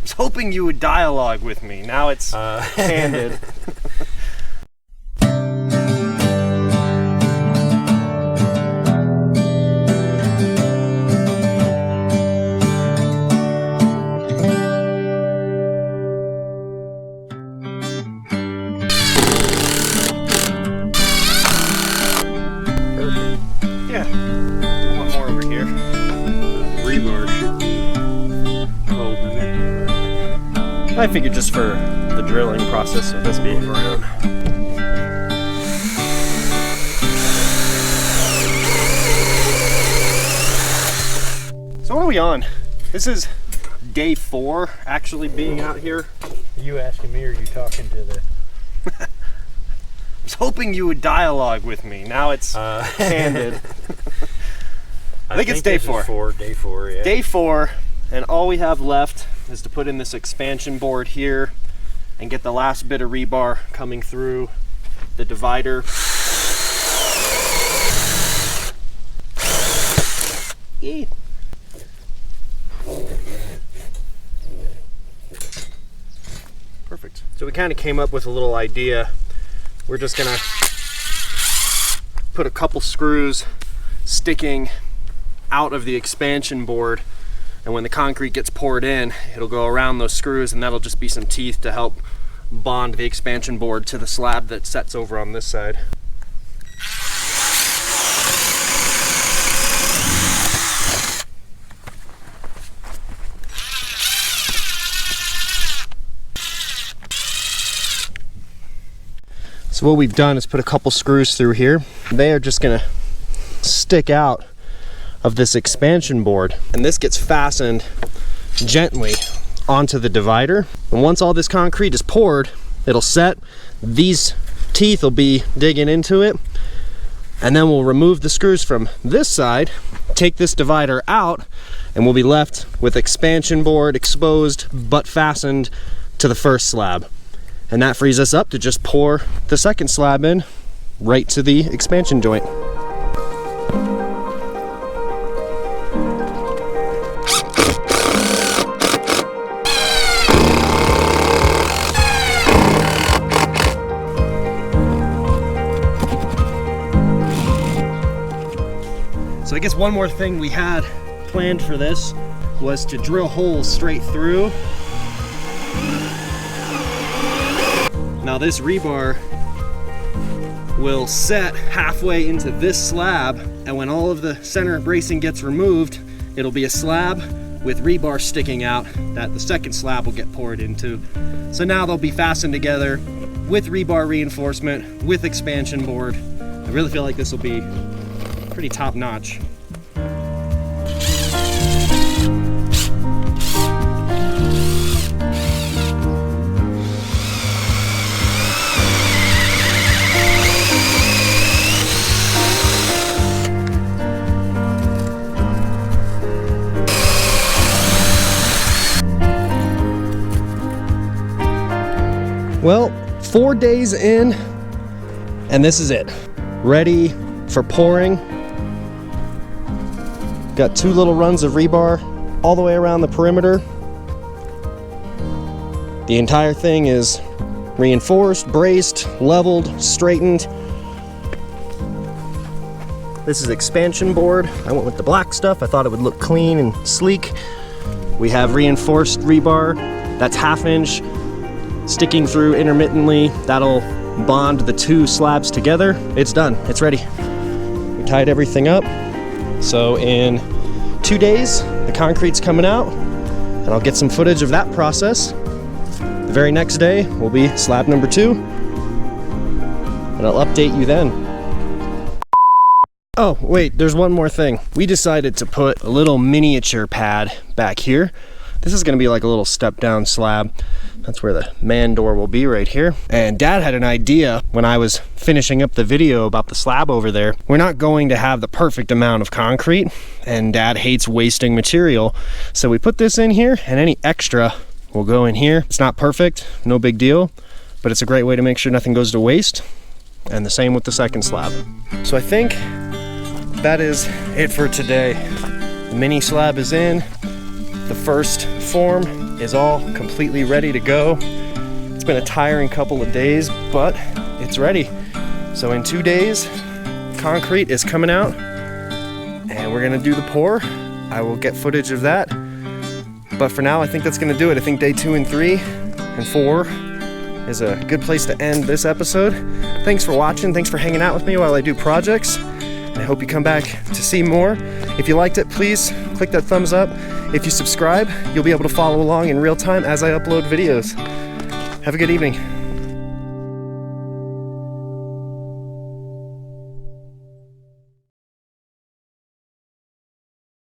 was hoping you would dialogue with me. Now it's handed. Yeah. Do one more over here. Rebar should be holding it. I figured just for the drilling process, so it doesn't move around. So what are we on? This is day 4 actually being out here. Are you asking me or are you talking to the... I was hoping you would dialogue with me. Now it's handed. I think it's day 4. Day 4, yeah. Day 4, and all we have left is to put in this expansion board here and get the last bit of rebar coming through the divider. Yee. Perfect. So we kind of came up with a little idea. We're just gonna put a couple screws sticking out of the expansion board, and when the concrete gets poured in, it'll go around those screws, and that'll just be some teeth to help bond the expansion board to the slab that sets over on this side. So what we've done is put a couple screws through here. They are just gonna stick out of this expansion board, and this gets fastened gently onto the divider. And once all this concrete is poured, it'll set. These teeth will be digging into it, and then we'll remove the screws from this side, take this divider out, and we'll be left with expansion board exposed but fastened to the first slab. And that frees us up to just pour the second slab in right to the expansion joint. So I guess one more thing we had planned for this was to drill holes straight through. Now this rebar will set halfway into this slab, and when all of the center bracing gets removed, it'll be a slab with rebar sticking out that the second slab will get poured into. So now they'll be fastened together with rebar reinforcement, with expansion board. I really feel like this will be pretty top notch. Well, 4 days in, and this is it. Ready for pouring. Got 2 little runs of rebar all the way around the perimeter. The entire thing is reinforced, braced, leveled, straightened. This is expansion board. I went with the black stuff. I thought it would look clean and sleek. We have reinforced rebar that's 1/2 inch sticking through intermittently. That'll bond the 2 slabs together. It's done, it's ready. We tied everything up. So in 2 days, the concrete's coming out, and I'll get some footage of that process. The very next day will be slab number 2, and I'll update you then. Oh, wait, there's one more thing. We decided to put a little miniature pad back here. This is gonna be like a little step down slab. That's where the man door will be, right here. And Dad had an idea when I was finishing up the video about the slab over there. We're not going to have the perfect amount of concrete, and Dad hates wasting material. So we put this in here, and any extra will go in here. It's not perfect, no big deal, but it's a great way to make sure nothing goes to waste. And the same with the second slab. So I think that is it for today. The mini slab is in. The first form is all completely ready to go. It's been a tiring couple of days, but it's ready. So in 2 days, concrete is coming out and we're gonna do the pour. I will get footage of that. But for now, I think that's gonna do it. I think day 2 and 3 and 4 is a good place to end this episode. Thanks for watching. Thanks for hanging out with me while I do projects. I hope you come back to see more. If you liked it, please click that thumbs up. If you subscribe, you'll be able to follow along in real time as I upload videos. Have a good evening.